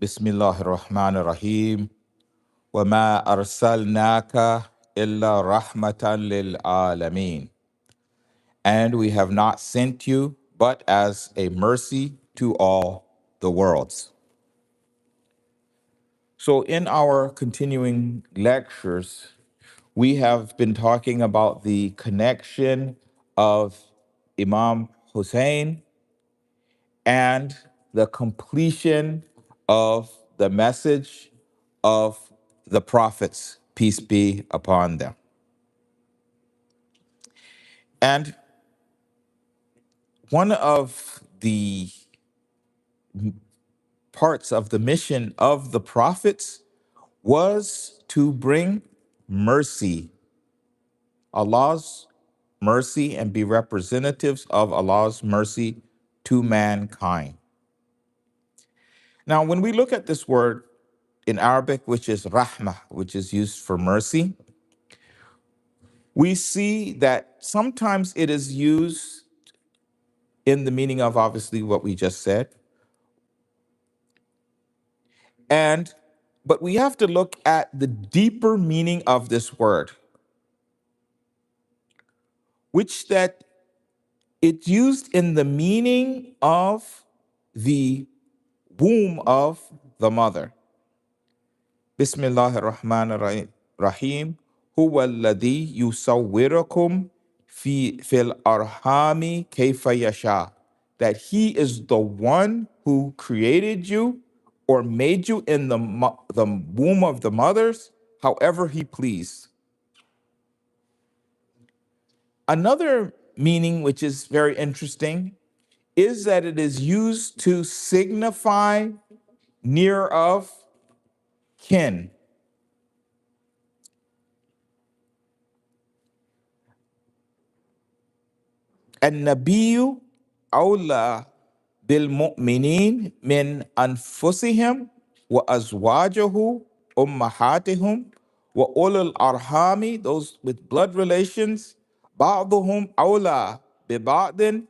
Bismillahir Rahmanir Rahim. وَمَا أَرْسَلْنَاكَ إِلَّا رَحْمَةً لِلْعَالَمِينَ. And we have not sent you but as a mercy to all the worlds. So in our continuing lectures, we have been talking about the connection of Imam Husayn and the completion of the message of the prophets, peace be upon them. And one of the parts of the mission of the prophets was to bring mercy, Allah's mercy, and be representatives of Allah's mercy to mankind. Now, when we look at this word in Arabic, which is rahmah, which is used for mercy, we see that sometimes it is used in the meaning of obviously what we just said. But we have to look at the deeper meaning of this word, which that it's used in the meaning of the womb of the mother. Bismillahir Rahmanir Rahim. Huwa alladhi yusawwirukum fil arhami kayfa yasha. That he is the one who created you or made you in the womb of the mothers, however he pleased. Another meaning, which is very interesting, is that it is used to signify near of kin. النبي أولى بالمؤمنين من أنفسهم وأزواجه أمهاتهم وأولي الأرحام, those with blood relations, بعضهم أولى ببعض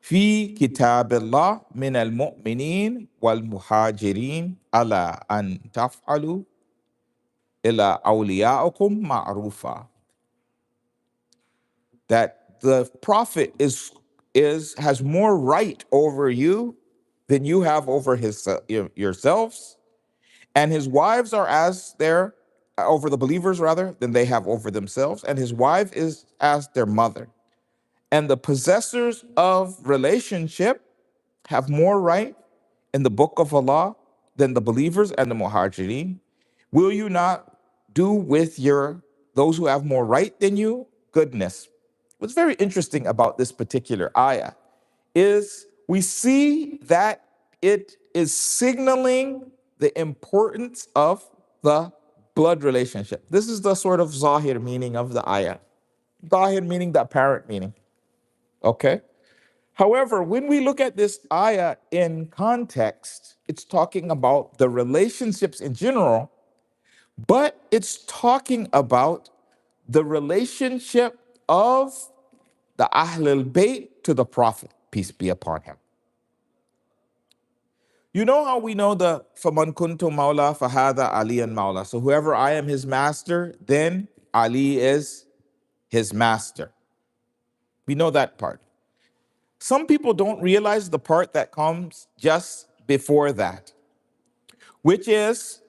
في كتاب الله من المؤمنين والمهاجرين على أن تفعلوا إلى أوليائكم معروفا. That the prophet has more right over you than you have over yourselves, and his wives are as their over the believers rather than they have over themselves, and his wife is as their mother. And the possessors of relationship have more right in the book of Allah than the believers and the muhajirin. Will you not do with those who have more right than you goodness? What's very interesting about this particular ayah is we see that it is signaling the importance of the blood relationship. This is the sort of zahir meaning of the ayah. Zahir meaning the apparent meaning. Okay? However, when we look at this ayah in context, it's talking about the relationships in general, but it's talking about the relationship of the Ahlul Bayt to the Prophet, peace be upon him. You know how we know the فَمَنْ كُنْتُ مَوْلَى فَهَذَا عَلِيًّا مَوْلَى. So whoever I am his master, then Ali is his master. We know that part. Some people don't realize the part that comes just before that, which is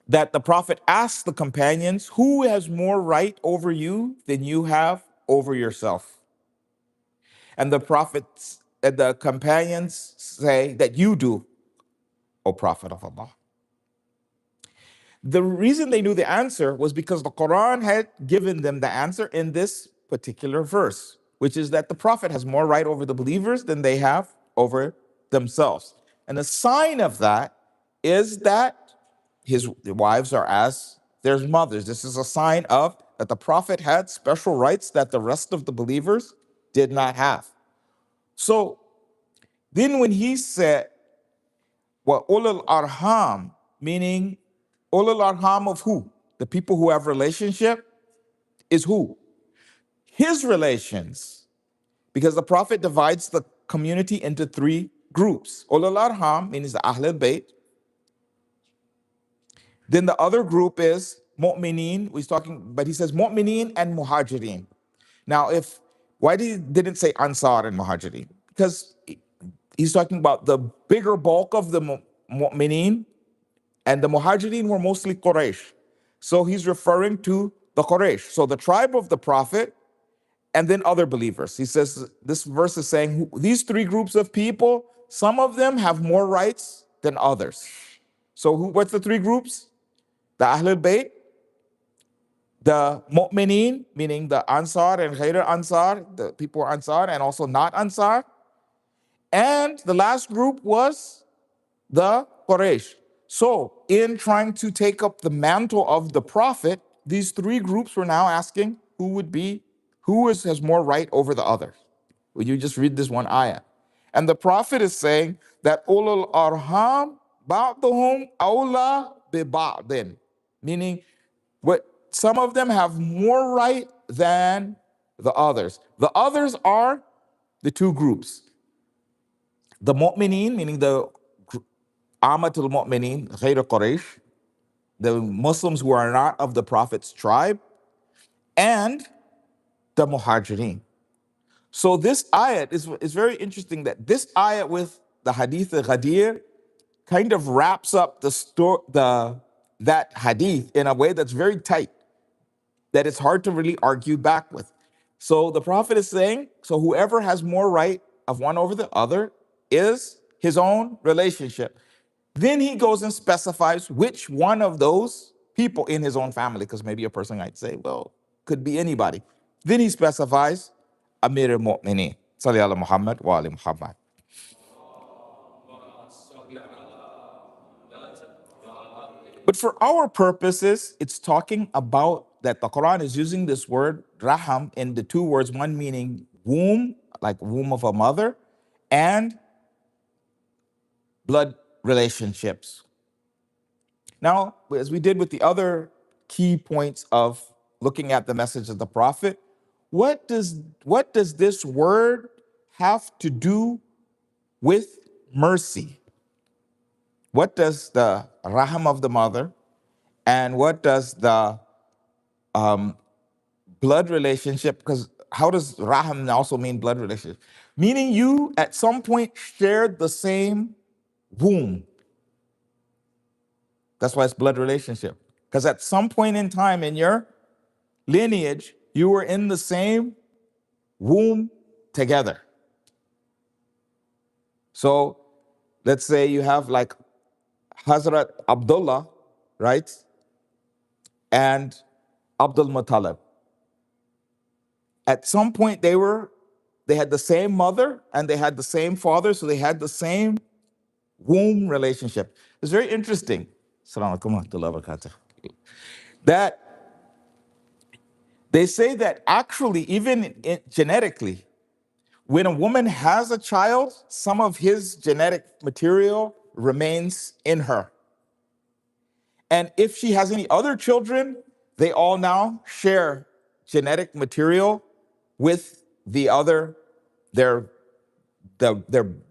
that the Prophet asked the companions, who has more right over you than you have over yourself? And the companions say that you do, O Prophet of Allah. The reason they knew the answer was because the Quran had given them the answer in this particular verse, which is that the Prophet has more right over the believers than they have over themselves. And the sign of that is that his wives are as their mothers. This is a sign of that the Prophet had special rights that the rest of the believers did not have. So then when he said, well, ulul arham, meaning ulul arham of who? The people who have relationship is who? His relations. Because the Prophet divides the community into three groups. Ulul Arham means the Ahl al-Bayt. Then the other group is Mu'mineen. He's talking, but he says Mu'mineen and Muhajirin. Now, why didn't say Ansar and Muhajirin? Because he's talking about the bigger bulk of the Mu'mineen, and the Muhajirin were mostly Quraysh. So he's referring to the Quraysh. So the tribe of the Prophet and then other believers. He says this verse is saying these three groups of people, some of them have more rights than others. So what's the three groups? The Ahlul Bayt, the Mu'mineen, meaning the Ansar and Ghayr Ansar, the people who are Ansar and also not Ansar. And the last group was the Quraysh. So in trying to take up the mantle of the Prophet, these three groups were now asking has more right over the others. Will you just read this one ayah? And the Prophet is saying that ulul arham ba'duhum awla bi ba'din, meaning what some of them have more right than the others. The others are the two groups. The mu'mineen, meaning the amatul mu'mineen, ghayr Quraysh, the Muslims who are not of the Prophet's tribe, and the muhajirin. So this ayat is very interesting that this ayat with the hadith al-Ghadir kind of wraps up that hadith in a way that's very tight, that it's hard to really argue back with. So the Prophet is saying, so whoever has more right of one over the other is his own relationship. Then he goes and specifies which one of those people in his own family, because maybe a person might say, well, could be anybody. Then he specifies Amir al-Mu'mineen. Salli ala Muhammad wa ali Muhammad. But for our purposes, it's talking about that the Quran is using this word raham in the two words, one meaning womb, like womb of a mother, and blood relationships. Now, as we did with the other key points of looking at the message of the Prophet, what does this word have to do with mercy? What does the raham of the mother and what does the blood relationship, because how does raham also mean blood relationship? Meaning you at some point shared the same womb. That's why it's blood relationship. Because at some point in time in your lineage, you were in the same womb together. So let's say you have like Hazrat Abdullah, right? And Abdul Muttalib. At some point they had the same mother and they had the same father, so they had the same womb relationship. It's very interesting. Assalamu alaikum wa rahmatullahi wa barakatuh. That they say that actually, even genetically, when a woman has a child, some of his genetic material remains in her. And if she has any other children, they all now share genetic material with their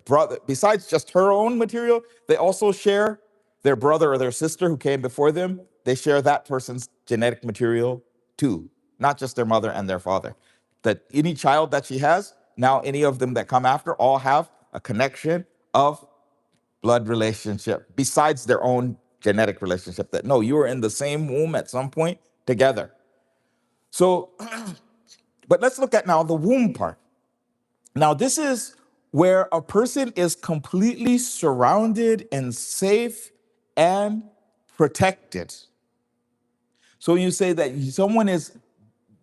brother. Besides just her own material, they also share their brother or their sister who came before them. They share that person's genetic material too, not just their mother and their father. That any child that she has, now any of them that come after, all have a connection of blood relationship besides their own genetic relationship. That no, you were in the same womb at some point together. So, but let's look at now the womb part. Now, this is where a person is completely surrounded and safe and protected. So when you say that someone is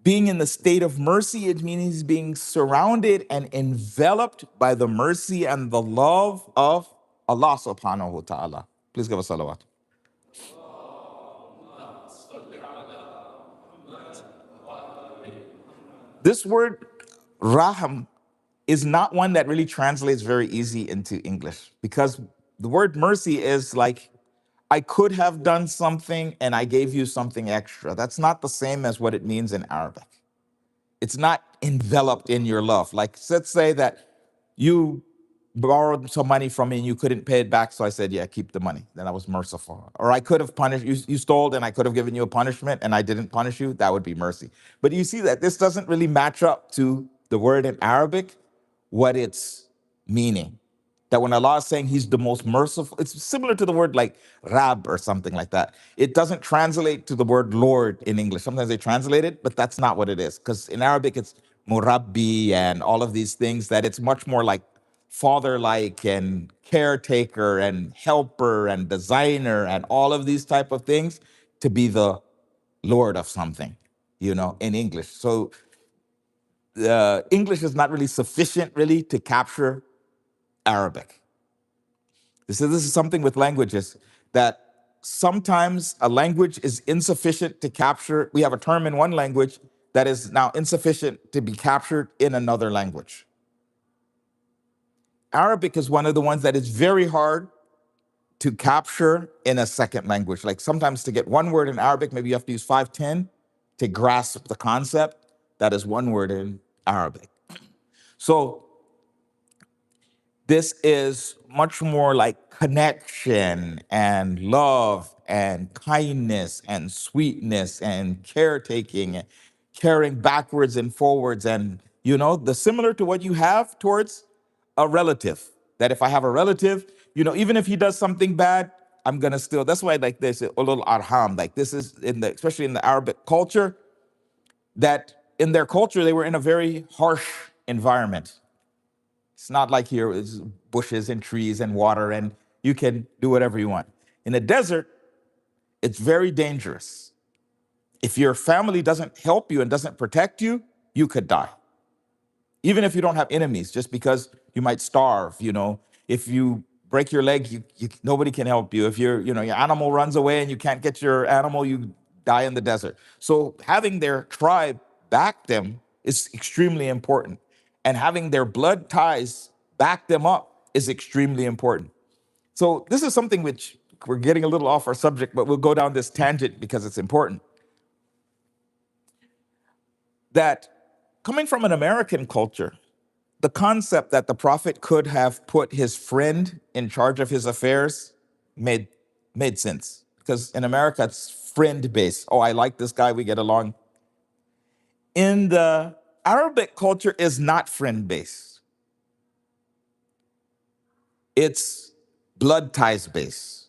being in the state of mercy, it means he's being surrounded and enveloped by the mercy and the love of Allah subhanahu wa ta'ala. Please give us salawat. This word raham is not one that really translates very easy into English, because the word mercy is like, I could have done something and I gave you something extra. That's not the same as what it means in Arabic. It's not enveloped in your love. Like, let's say that you borrowed some money from me and you couldn't pay it back. So I said, yeah, keep the money. Then I was merciful. Or I could have punished you. You stole and I could have given you a punishment and I didn't punish you. That would be mercy. But you see that this doesn't really match up to the word in Arabic, what it's meaning. That when Allah is saying he's the most merciful, it's similar to the word like Rab or something like that. It doesn't translate to the word Lord in English. Sometimes they translate it, but that's not what it is. Because in Arabic, it's Murabbi and all of these things that it's much more like father-like and caretaker and helper and designer and all of these type of things to be the Lord of something, in English. So English is not really sufficient really to capture Arabic. This is something with languages that sometimes a language is insufficient to capture. We have a term in one language that is now insufficient to be captured in another language. Arabic is one of the ones that is very hard to capture in a second language. Like sometimes to get one word in Arabic, maybe you have to use 510 to grasp the concept. That is one word in Arabic. So this is much more like connection and love and kindness and sweetness and caretaking and caring backwards and forwards and the similar to what you have towards a relative. That if I have a relative, even if he does something bad, I'm gonna still. That's why like this ulul arham. Like this is especially in the Arabic culture. That in their culture they were in a very harsh environment. It's not like here it's bushes and trees and water and you can do whatever you want. In the desert, it's very dangerous. If your family doesn't help you and doesn't protect you, you could die. Even if you don't have enemies, just because you might starve, if you break your leg, nobody can help you. If your animal runs away and you can't get your animal, you die in the desert. So having their tribe back them is extremely important. And having their blood ties back them up is extremely important. So this is something which we're getting a little off our subject, but we'll go down this tangent because it's important. That coming from an American culture, the concept that the prophet could have put his friend in charge of his affairs made sense. Because in America, it's friend based. Oh, I like this guy, we get along. In the Arabic culture is not friend based. It's blood ties based.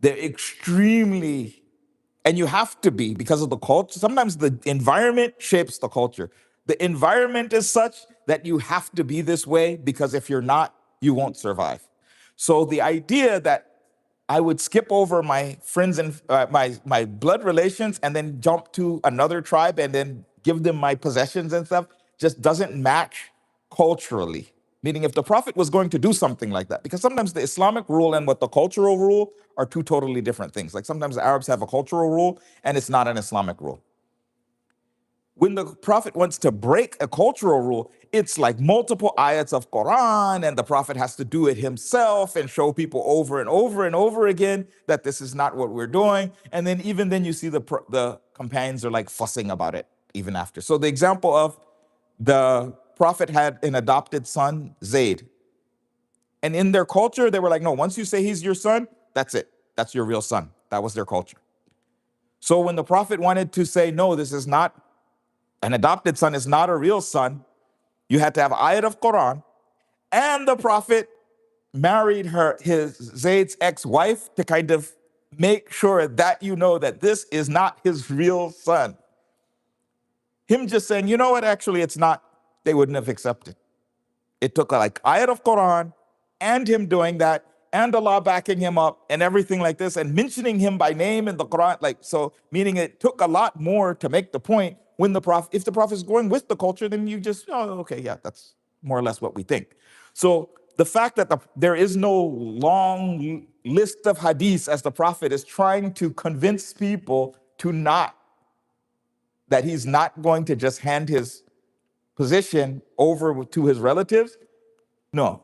They're extremely, and you have to be because of the culture. Sometimes the environment shapes the culture. The environment is such that you have to be this way because if you're not, you won't survive. So the idea that I would skip over my friends and my blood relations and then jump to another tribe and then give them my possessions and stuff just doesn't match culturally. Meaning if the prophet was going to do something like that, because sometimes the Islamic rule and what the cultural rule are two totally different things. Like sometimes the Arabs have a cultural rule and it's not an Islamic rule. When the prophet wants to break a cultural rule, it's like multiple ayats of Quran, and the prophet has to do it himself and show people over and over and over again that this is not what we're doing. And then even then you see the companions are like fussing about it even after. So the example of the prophet had an adopted son, Zayd. And in their culture, they were like, no, once you say he's your son, that's it. That's your real son. That was their culture. So when the prophet wanted to say, no, this is not an adopted son is not a real son, you had to have ayat of Quran, and the prophet married his Zayd's ex-wife to kind of make sure that that this is not his real son. Him just saying, you know what, actually it's not, they wouldn't have accepted. It took like ayat of Quran and him doing that and Allah backing him up and everything like this and mentioning him by name in the Quran, so meaning it took a lot more to make the point. When the prophet, if the prophet is going with the culture, then you just, oh, okay, yeah, that's more or less what we think. So the fact that there is no long list of hadiths as the prophet is trying to convince people that he's not going to just hand his position over to his relatives. No,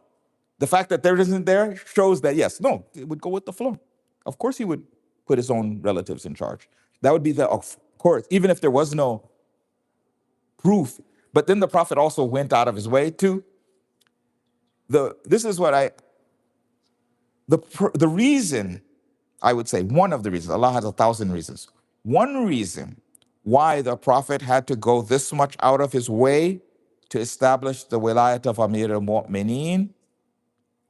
the fact that there isn't there shows that yes, no, it would go with the flow. Of course he would put his own relatives in charge. That would be of course, even if there was no proof. But then the prophet also went out of his way to this is what the reason, I would say, one of the reasons, Allah has 1,000 reasons. One reason why the Prophet had to go this much out of his way to establish the wilayat of Amir al-Mu'mineen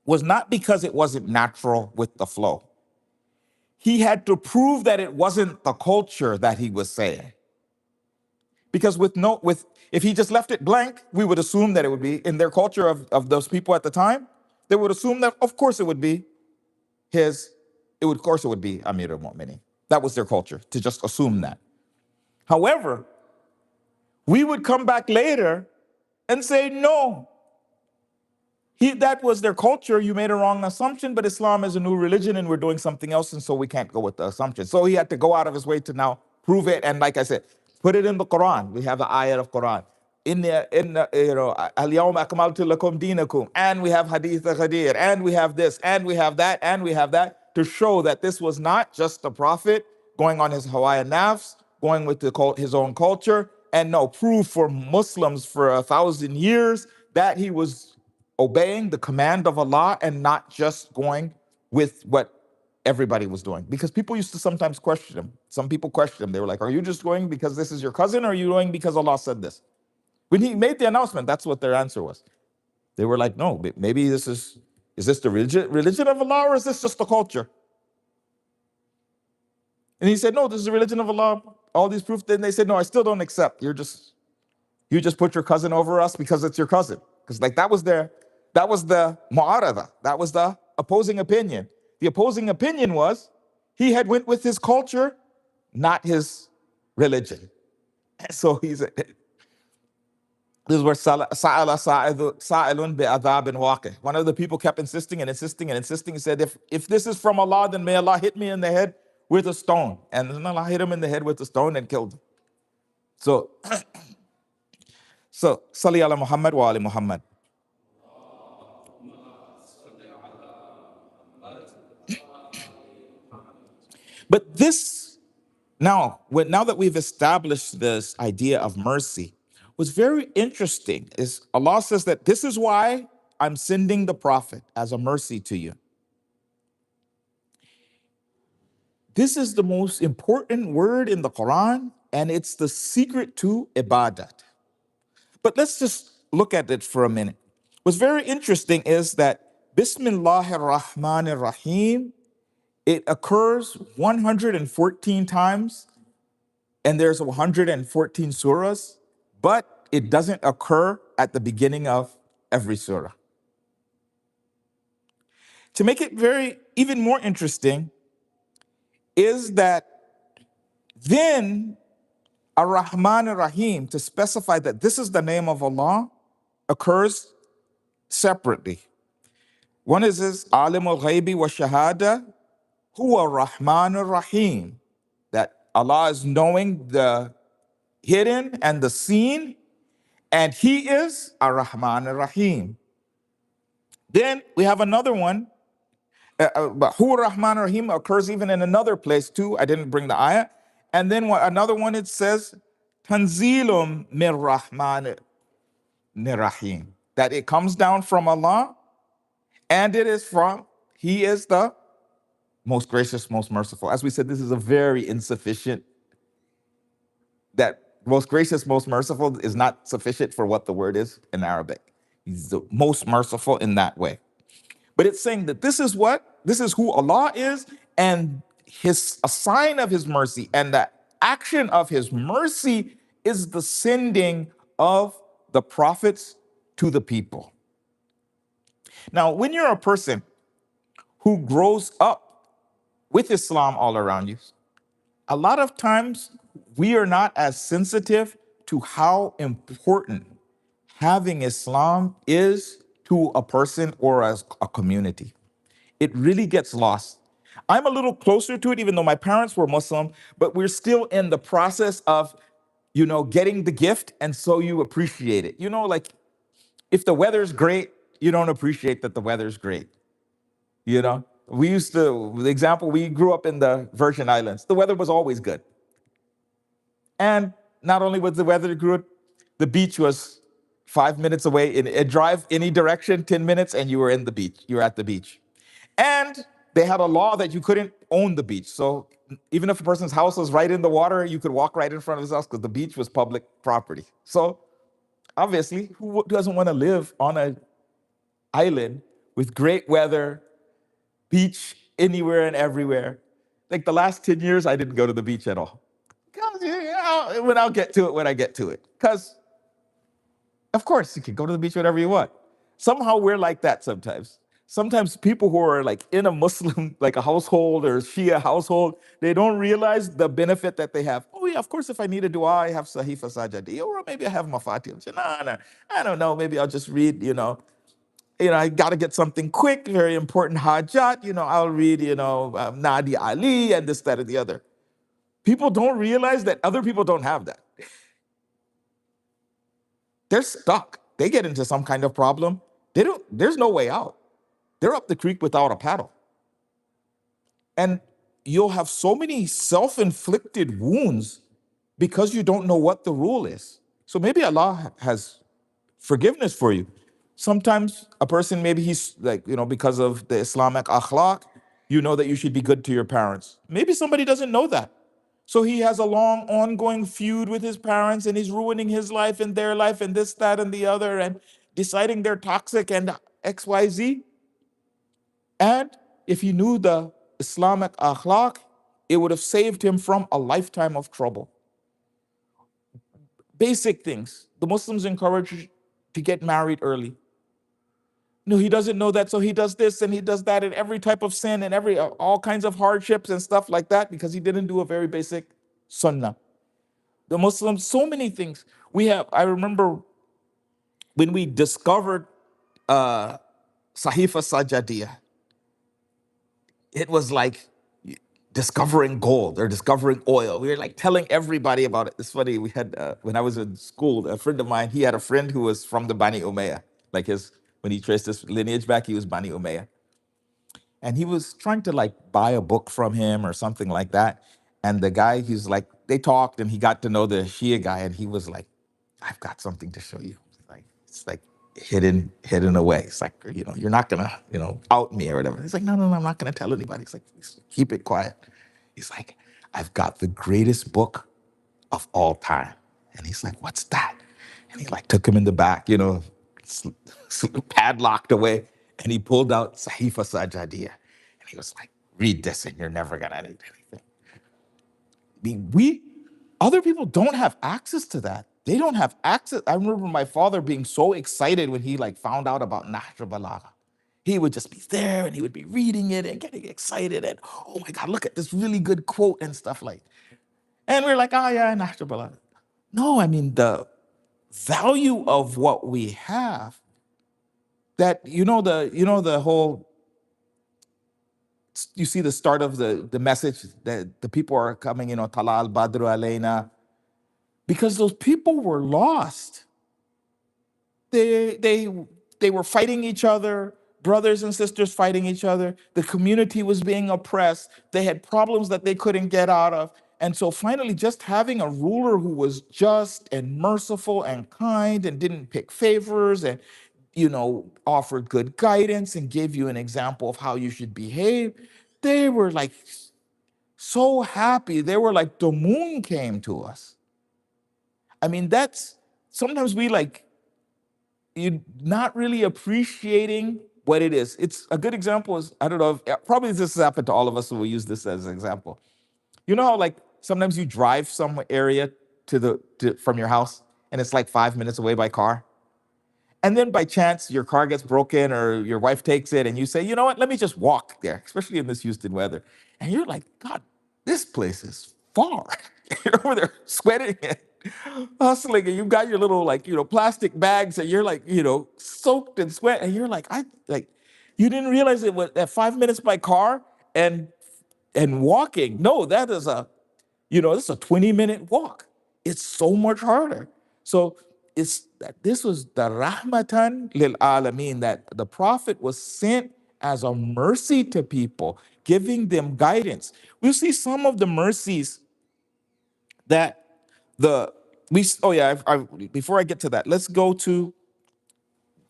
was not because it wasn't natural with the flow. He had to prove that it wasn't the culture that he was saying. Because if he just left it blank, we would assume that it would be in their culture of those people at the time. They would assume that, of course, it would be of course, it would be Amir al-Mu'mineen. That was their culture, to just assume that. However, we would come back later and say, no, that was their culture. You made a wrong assumption, but Islam is a new religion and we're doing something else, and so we can't go with the assumption. So he had to go out of his way to now prove it. And like I said, put it in the Quran. We have the ayat of Quran. Al-Yawma akmaltu lakum dinakum, and we have Hadith al-Ghadir, and we have this, and we have that, and we have that, to show that this was not just the Prophet going on his Hawaiian nafs, going with his own culture, and no, proof for Muslims for 1,000 years that he was obeying the command of Allah and not just going with what everybody was doing. Because people used to sometimes question him. Some people questioned him. They were like, are you just going because this is your cousin, or are you going because Allah said this? When he made the announcement, that's what their answer was. They were like, no, maybe is this the religion of Allah, or is this just the culture? And he said, no, this is the religion of Allah. All these proofs. Then they said, no, I still don't accept. You just put your cousin over us because it's your cousin. Because like that was the mu'arada. That was the opposing opinion. The opposing opinion was he had went with his culture, not his religion. So this is where sa'ilun bi'adhabin waqi. One of the people kept insisting and insisting and insisting. He said, if this is from Allah, then may Allah hit me in the head with a stone. And then Allah hit him in the head with a stone and killed him. So Salli ala Muhammad wa ali Muhammad. But this, now that we've established this idea of mercy, what's very interesting is Allah says that this is why I'm sending the Prophet as a mercy to you. This is the most important word in the Quran, and it's the secret to ibadat. But let's just look at it for a minute. What's very interesting is that Bismillahir Rahmanir Rahim, it occurs 114 times, and there's 114 surahs, but it doesn't occur at the beginning of every surah. To make it even more interesting is that then Ar-Rahman Ar-Rahim, to specify that this is the name of Allah, occurs separately. One is this Alim al-Ghaybi wa Shahada, Huwa Rahman Ar-Rahim, that Allah is knowing the hidden and the seen, and He is Ar-Rahman Ar-Rahim. Then we have another one, but Huwa Rahman Ar-Rahim occurs even in another place too. I didn't bring the ayah. And then another one, it says, Tanzilum mir Rahman Rahim, that it comes down from Allah, and He is the most gracious, most merciful. As we said, this is a very insufficient, that most gracious, most merciful is not sufficient for what the word is in Arabic. He's the most merciful in that way. But it's saying that this is who Allah is, and a sign of His mercy, and the action of His mercy is the sending of the prophets to the people. Now, when you're a person who grows up with Islam all around you, a lot of times we are not as sensitive to how important having Islam is to a person or as a community. It really gets lost. I'm a little closer to it, even though my parents were Muslim, but we're still in the process of, getting the gift, and so you appreciate it. Like if the weather's great, you don't appreciate that the weather's great. The example, we grew up in the Virgin Islands. The weather was always good. And not only was the weather good, the beach was 5 minutes away in a drive any direction, 10 minutes, and you were in the beach. You were at the beach. And they had a law that you couldn't own the beach. So even if a person's house was right in the water, you could walk right in front of his house because the beach was public property. So obviously, who doesn't want to live on an island with great weather, beach anywhere and everywhere? Like the last 10 years, I didn't go to the beach at all. When I'll get to it when I get to it. Because, of course, you can go to the beach whenever you want. Somehow we're like that sometimes. Sometimes people who are like in a Muslim, like a household or Shia household, they don't realize the benefit that they have. Oh yeah, of course, if I need a dua, I have Sahifa Sajadi, or maybe I have Mafatih. No, I don't know. Maybe I'll just read, I got to get something quick, very important hajat. I'll read, Nadi Ali and this, that, and the other. People don't realize that other people don't have that. They're stuck. They get into some kind of problem. There's no way out. They're up the creek without a paddle. And you'll have so many self-inflicted wounds because you don't know what the rule is. So maybe Allah has forgiveness for you. Sometimes a person, maybe he's like, because of the Islamic akhlaq, you know that you should be good to your parents. Maybe somebody doesn't know that. So he has a long ongoing feud with his parents and he's ruining his life and their life and this, that, and the other and deciding they're toxic and XYZ. And if he knew the Islamic akhlaq, it would have saved him from a lifetime of trouble. Basic things. The Muslims encourage you to get married early. No, he doesn't know that, so he does this and he does that and every type of sin and all kinds of hardships and stuff like that because he didn't do a very basic sunnah. The Muslims, so many things. I remember when we discovered Sahifa Sajadiyah, it was like discovering gold or discovering oil. We were like telling everybody about it. It's funny, we had, when I was in school, a friend of mine, he had a friend who was from the Bani Umayyah. Like when he traced his lineage back, he was Bani Umayyah. And he was trying to like buy a book from him or something like that. And the guy, he's like, they talked and he got to know the Shia guy and he was like, I've got something to show you. It's like hidden away. It's like, you're not gonna, out me or whatever. He's like, no, I'm not gonna tell anybody. He's like, keep it quiet. He's like, I've got the greatest book of all time. And he's like, what's that? And he like took him in the back, padlocked away. And he pulled out Sahifa Sajadiyah. And he was like, read this and you're never gonna need anything. Other people don't have access to that. They don't have access. I remember my father being so excited when he like found out about Nahj Balagha. He would just be there and he would be reading it and getting excited and, oh my God, look at this really good quote and stuff like. And we're like, oh yeah, Nahj Balagha. No, I mean the value of what we have. That the whole. You see the start of the message that the people are coming, Talal Badru Alayna, because those people were lost. They were fighting each other, brothers and sisters fighting each other. The community was being oppressed. They had problems that they couldn't get out of. And so finally, just having a ruler who was just and merciful and kind and didn't pick favors and offered good guidance and gave you an example of how you should behave. They were like so happy. They were like the moon came to us. I mean, that's sometimes you're not really appreciating what it is. It's a good example is, I don't know, probably this has happened to all of us, so we'll use this as an example. You know how like sometimes you drive some area from your house and it's like 5 minutes away by car? And then by chance, your car gets broken or your wife takes it and you say, you know what, let me just walk there, especially in this Houston weather. And you're like, God, this place is far. You're over there sweating and hustling and you've got your little plastic bags and you're like, soaked in sweat. And you're like, you didn't realize it was at 5 minutes by car and walking. No, that is this is a 20-minute walk. It's so much harder. So this was the rahmatan lil alameen, that the Prophet was sent as a mercy to people, giving them guidance. We'll see some of the mercies that before I get to that, let's go to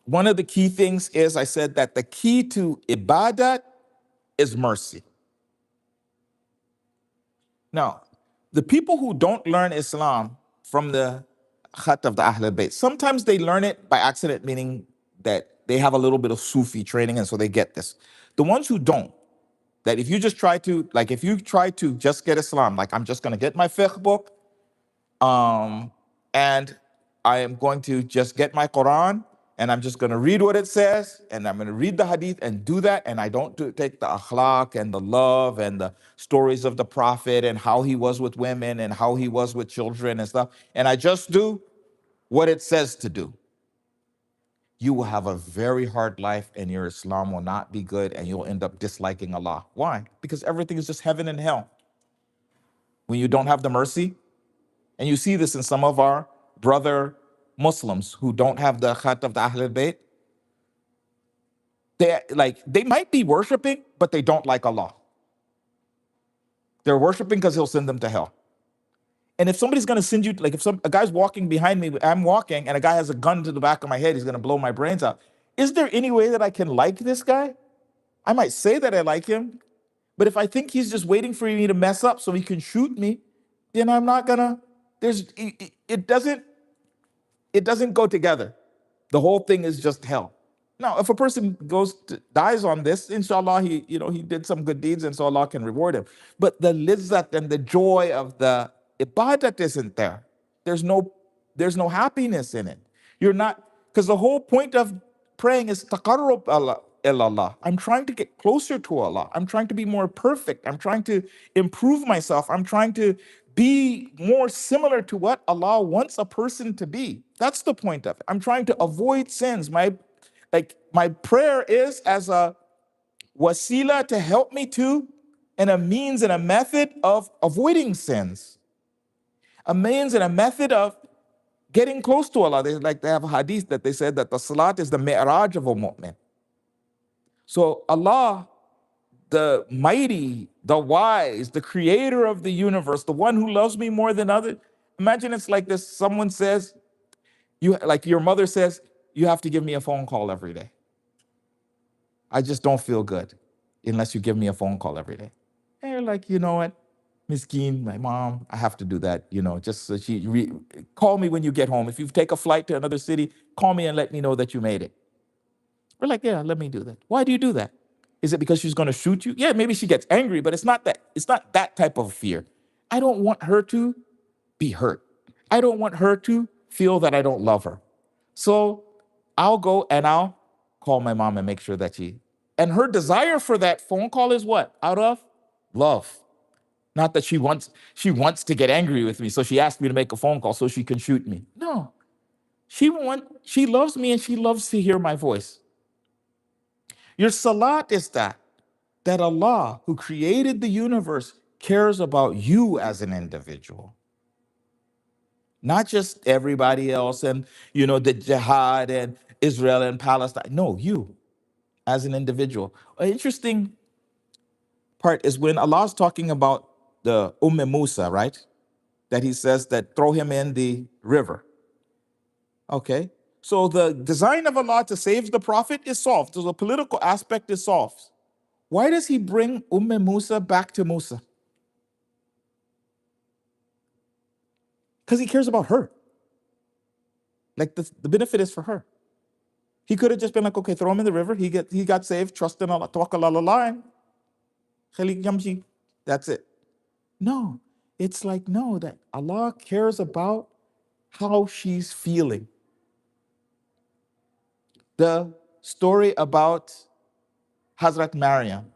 one of the key things is I said that the key to ibadat is mercy. Now, the people who don't learn Islam from the khat of the Ahl Bayt, sometimes they learn it by accident, meaning that they have a little bit of Sufi training and so they get this. The ones who don't, that if you just try to, like if you try to just get Islam, like I'm just gonna get my fiqh book, and I am going to just get my Quran and I'm just going to read what it says and I'm going to read the hadith and do that. And I don't take the akhlaq and the love and the stories of the Prophet and how he was with women and how he was with children and stuff. And I just do what it says to do. You will have a very hard life and your Islam will not be good and you'll end up disliking Allah. Why? Because everything is just heaven and hell. When you don't have the mercy, and you see this in some of our brother Muslims who don't have the khat of the Ahl Bayt. They might be worshiping, but they don't like Allah. They're worshiping because he'll send them to hell. And if somebody's gonna send you, like if a guy's walking behind me, I'm walking, and a guy has a gun to the back of my head, he's gonna blow my brains out. Is there any way that I can like this guy? I might say that I like him, but if I think he's just waiting for me to mess up so he can shoot me, then I'm not gonna. It doesn't go together. The whole thing is just hell. Now, if a person dies on this, inshallah, he did some good deeds, and so Allah can reward him. But the lizzat and the joy of the ibadat isn't there. There's no happiness in it. You're not, because the whole point of praying is taqarrub Allah. I'm trying to get closer to Allah. I'm trying to be more perfect. I'm trying to improve myself. I'm trying to be more similar to what Allah wants a person to be. That's the point of it. I'm trying to avoid sins. My prayer is as a wasila to help me to, and a means and a method of avoiding sins. A means and a method of getting close to Allah. They have a hadith that they said that the salat is the mi'raj of a mu'min. So Allah, the mighty, the wise, the creator of the universe, the one who loves me more than others. Imagine it's like this. Someone says, like your mother says, you have to give me a phone call every day. I just don't feel good unless you give me a phone call every day. And you're like, you know what? Miskeen, my mom, I have to do that, just so call me when you get home. If you take a flight to another city, call me and let me know that you made it. We're like, yeah, let me do that. Why do you do that? Is it because she's going to shoot you? Yeah, maybe she gets angry, but it's not that type of fear. I don't want her to be hurt. I don't want her to feel that I don't love her. So I'll go and I'll call my mom and make sure that and her desire for that phone call is what? Out of love. Not that she wants to get angry with me, so she asked me to make a phone call so she can shoot me. No. She loves me and she loves to hear my voice. Your salat is that Allah, who created the universe, cares about you as an individual. Not just everybody else and, the jihad and Israel and Palestine. No, you as an individual. An interesting part is when Allah's talking about the Musa, right? That he says that throw him in the river. Okay. So the design of Allah to save the Prophet is solved. So the political aspect is solved. Why does he bring Musa back to Musa? Because he cares about her. Like the benefit is for her. He could have just been like, okay, throw him in the river. He got saved, trust in Allah, tawakkal ala Allah, and that's it. No, it's like, no, that Allah cares about how she's feeling. The story about Hazrat Maryam.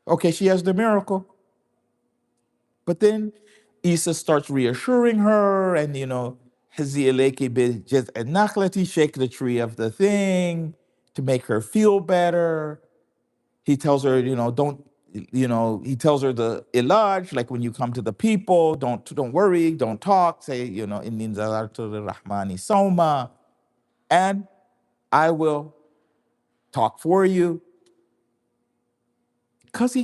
Okay, she has the miracle. But then Isa starts reassuring her, and Hazi alayki bi jaz an-nakhlati, shake the tree of the thing to make her feel better. He tells her, don't, he tells her the ilaj, like when you come to the people, don't worry, don't talk, say, inni nazartu lir-rahmani sawma, and I will talk for you. Because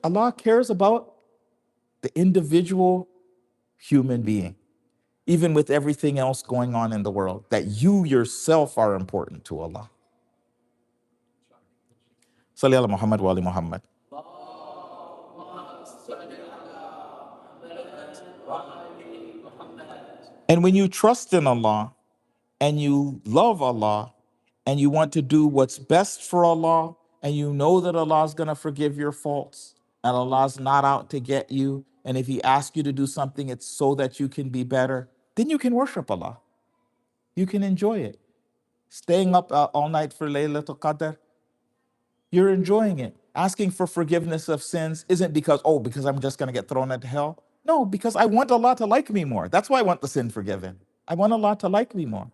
Allah cares about the individual human being. even with everything else going on in the world, that you yourself are important to Allah. Salli ala Muhammad wa ali Muhammad. And when you trust in Allah and you love Allah and you want to do what's best for Allah and you know that Allah is going to forgive your faults and Allah's not out to get you, and if He asks you to do something, it's so that you can be better, then you can worship Allah. You can enjoy it. Staying up all night for Laylatul Qadr, you're enjoying it. Asking for forgiveness of sins isn't because, oh, because I'm just going to get thrown into hell. No, because I want Allah to like me more. That's why I want the sin forgiven. I want Allah to like me more.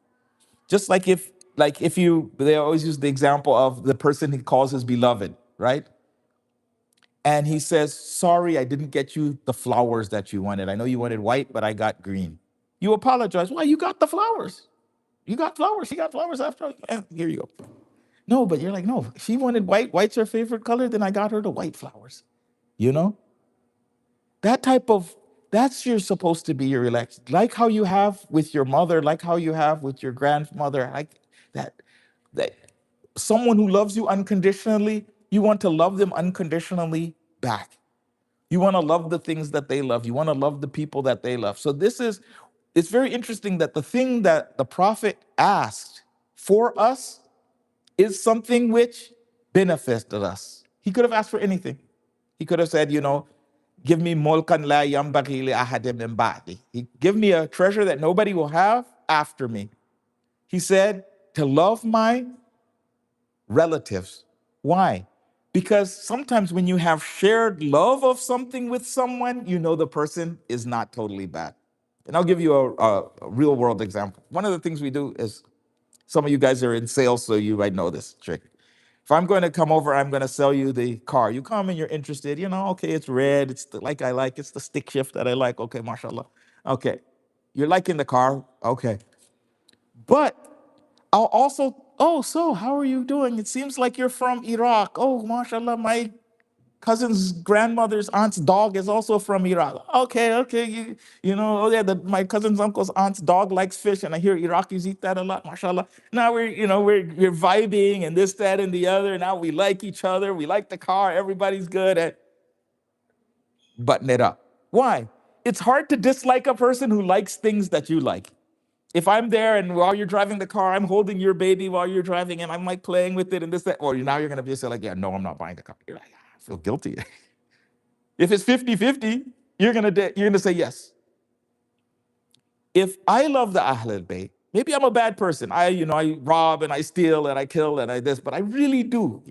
Just like if you, they always use the example of the person he calls his beloved, right? And he says, sorry, I didn't get you the flowers that you wanted. I know you wanted white, but I got green. You apologize. Why? You got the flowers. You got flowers. She got flowers after all. Here you go. No, but you're like, no, she wanted white. White's her favorite color. Then I got her the white flowers. You know? That type of, that's you're supposed to be your relaxed. Like how you have with your mother, like how you have with your grandmother, like that someone who loves you unconditionally, you want to love them unconditionally back. You want to love the things that they love. You want to love the people that they love. So it's very interesting that the thing that the Prophet asked for us is something which benefited us. He could have asked for anything. He could have said, give me mulkan la yambaghi li ahadin min ba'di. Give me a treasure that nobody will have after me. He said to love my relatives. Why? Because sometimes when you have shared love of something with someone, you know the person is not totally bad. And I'll give you a real world example. One of the things we do is, some of you guys are in sales, so you might know this trick. If I'm going to come over, I'm going to sell you the car. You come and you're interested, okay, it's red, it's like I like, it's the stick shift that I like. Okay, mashallah. Okay, you're liking the car. Okay. But I'll also, oh, so how are you doing? It seems like you're from Iraq. Oh, mashallah, my cousin's grandmother's aunt's dog is also from Iraq. Okay, oh yeah, my cousin's uncle's aunt's dog likes fish, and I hear Iraqis eat that a lot, mashallah. Now we're vibing and this, that, and the other. Now we like each other. We like the car. Everybody's good at button it up. Why? It's hard to dislike a person who likes things that you like. If I'm there and while you're driving the car, I'm holding your baby while you're driving and I'm like playing with it and this, that, or now you're going to be like, yeah, no, I'm not buying the car. You're like, I feel guilty. If it's 50-50, you're gonna say yes. If I love the Ahlul Bayt, maybe I'm a bad person. I rob and I steal and I kill and I this, but I really do.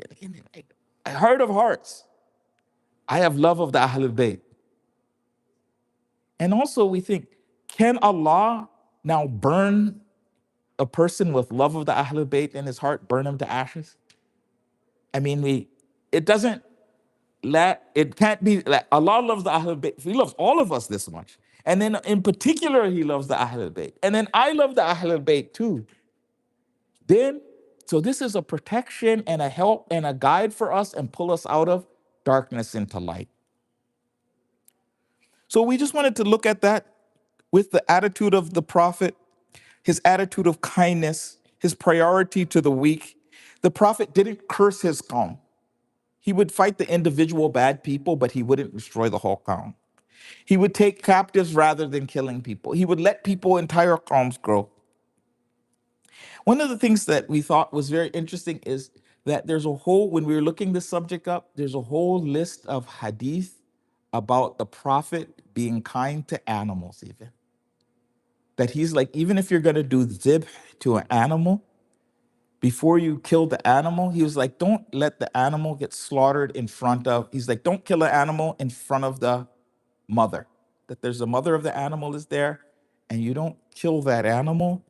Heart of hearts, I have love of the Ahlul Bayt. And also we think, can Allah now burn a person with love of the Ahlul Bayt in his heart, burn him to ashes? I mean, it doesn't, it can't be that Allah loves the Ahlul Bayt. He loves all of us this much. And then in particular, He loves the Ahlul Bayt. And then I love the Ahlul Bayt too. So this is a protection and a help and a guide for us and pull us out of darkness into light. So we just wanted to look at that with the attitude of the Prophet, his attitude of kindness, his priority to the weak. The Prophet didn't curse his qawm. He would fight the individual bad people, but he wouldn't destroy the whole qawm. He would take captives rather than killing people. He would let people, entire qawms, grow. One of the things that we thought was very interesting is that when we were looking this subject up, there's a whole list of hadith about the Prophet being kind to animals even. That he's like, even if you're going to do zibh to an animal, before you kill the animal, he was like, don't let the animal get slaughtered he's like, don't kill an animal in front of the mother. That there's a mother of the animal is there, and you don't kill that animal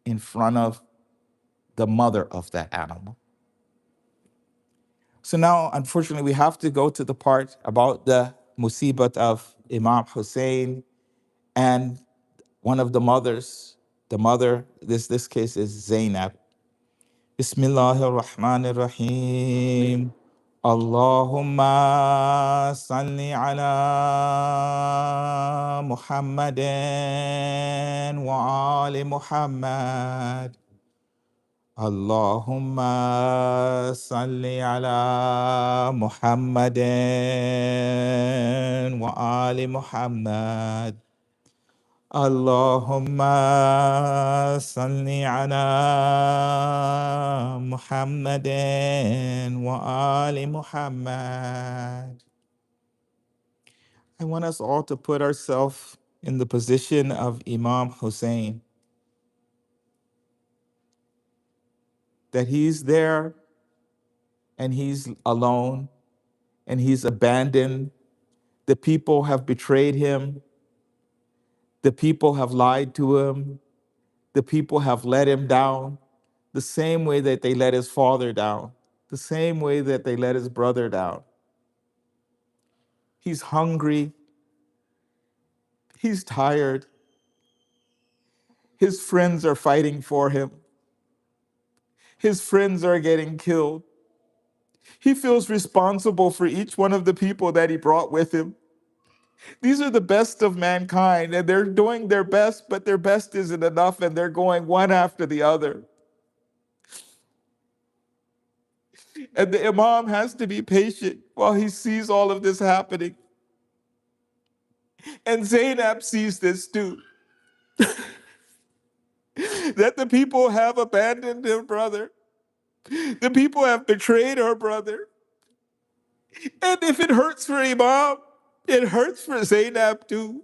in front of the mother of that animal. So now, unfortunately, we have to go to the part about the musibat of Imam Husayn and one of the mothers. The mother, this case is Zainab. Bismillahir Rahmanir Rahim. Allahumma salli ala Muhammadin wa ali Muhammad. Allahumma salli ala Muhammadin wa ali Muhammad. Allahumma salli ala Muhammadin wa ali Muhammad. I want us all to put ourselves in the position of Imam Husayn, that he's there and he's alone and he's abandoned. The people have betrayed him. The people have lied to him. The people have let him down the same way that they let his father down, the same way that they let his brother down. He's hungry. He's tired. His friends are fighting for him. His friends are getting killed. He feels responsible for each one of the people that he brought with him. These are the best of mankind, and they're doing their best, but their best isn't enough, and they're going one after the other. And the Imam has to be patient while he sees all of this happening. And Zainab sees this too, that the people have abandoned her brother. The people have betrayed her brother. And if it hurts for Imam, it hurts for Zainab too.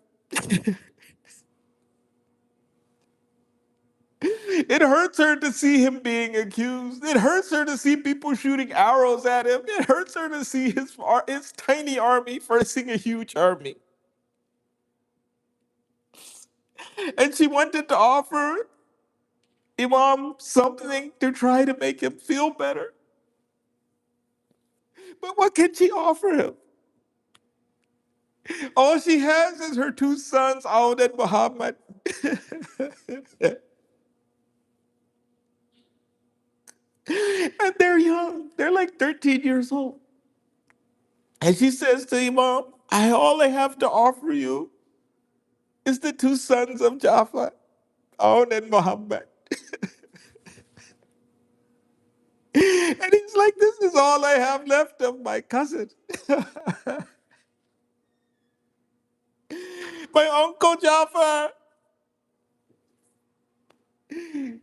It hurts her to see him being accused. It hurts her to see people shooting arrows at him. It hurts her to see his tiny army facing a huge army. And she wanted to offer Imam something to try to make him feel better. But what can she offer him? All she has is her two sons, Aoun and Muhammad. And they're young. They're like 13 years old. And she says to Imam, all I have to offer you is the two sons of Jafar, Aoun and Muhammad. And he's like, this is all I have left of my cousin. My uncle Jafar,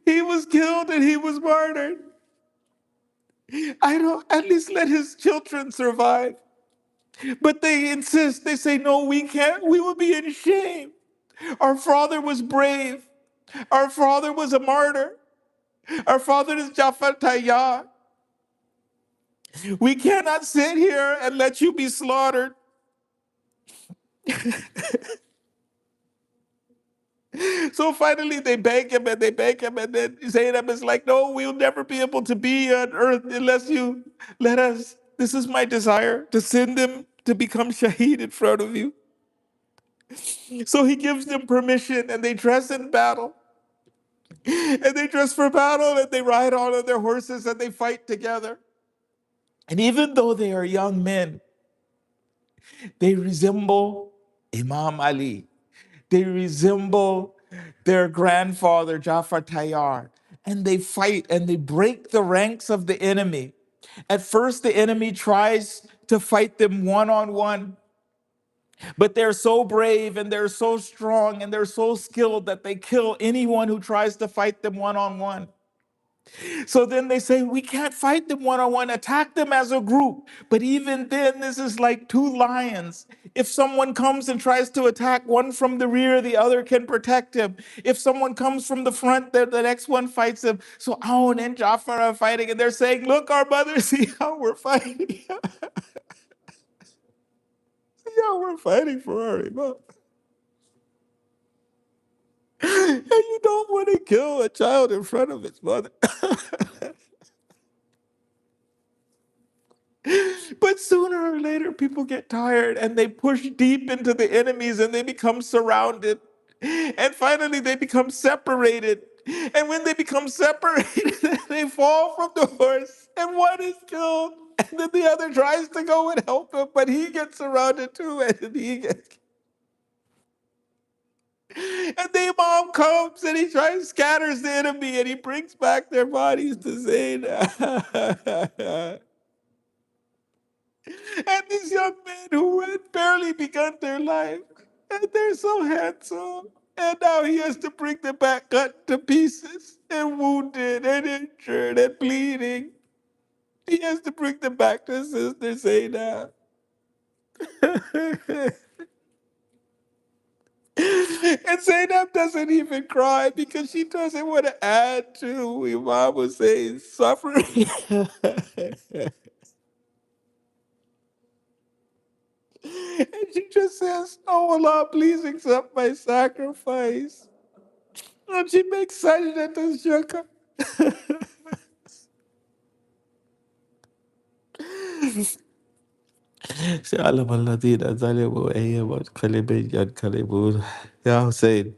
he was killed and he was martyred. I don't, at least let his children survive. But they insist, they say, no, we can't, we will be in shame. Our father was brave. Our father was a martyr. Our father is Jafar Tayyar. We cannot sit here and let you be slaughtered. So finally they beg him and they beg him, and then Zainab is like, no, we'll never be able to be on earth unless you let us. This is my desire, to send them to become shaheed in front of you. So he gives them permission and they dress in battle. And they dress for battle and they ride on their horses and they fight together. And even though they are young men, they resemble Imam Ali. They resemble their grandfather, Jafar Tayyar. And they fight and they break the ranks of the enemy. At first, the enemy tries to fight them one on one. But they're so brave and they're so strong and they're so skilled that they kill anyone who tries to fight them one on one. So then they say, we can't fight them one on one, attack them as a group. But even then, this is like two lions. If someone comes and tries to attack one from the rear, the other can protect him. If someone comes from the front, the next one fights him. So Aoun and Jafar are fighting, and they're saying, look, our brothers, see how we're fighting. See how we're fighting for our Imam. And you don't want to kill a child in front of its mother. But sooner or later, people get tired and they push deep into the enemies and they become surrounded. And finally, they become separated. And when they become separated, they fall from the horse and one is killed. And then the other tries to go and help him, but he gets surrounded too, and then he gets. And the Imam comes and he tries scatters the enemy and he brings back their bodies to Zaynab. And these young men who had barely begun their life, and they're so handsome. And now he has to bring them back cut to pieces and wounded and injured and bleeding. He has to bring them back to Sister Zaynab. And Zainab doesn't even cry because she doesn't want to add to Imam Husayn's suffering. And she just says, "Oh Allah, please accept my sacrifice." And she makes sajda to shukr. سيعلم الذين ظلموا أي منقلب ينقلبون. يا حسين.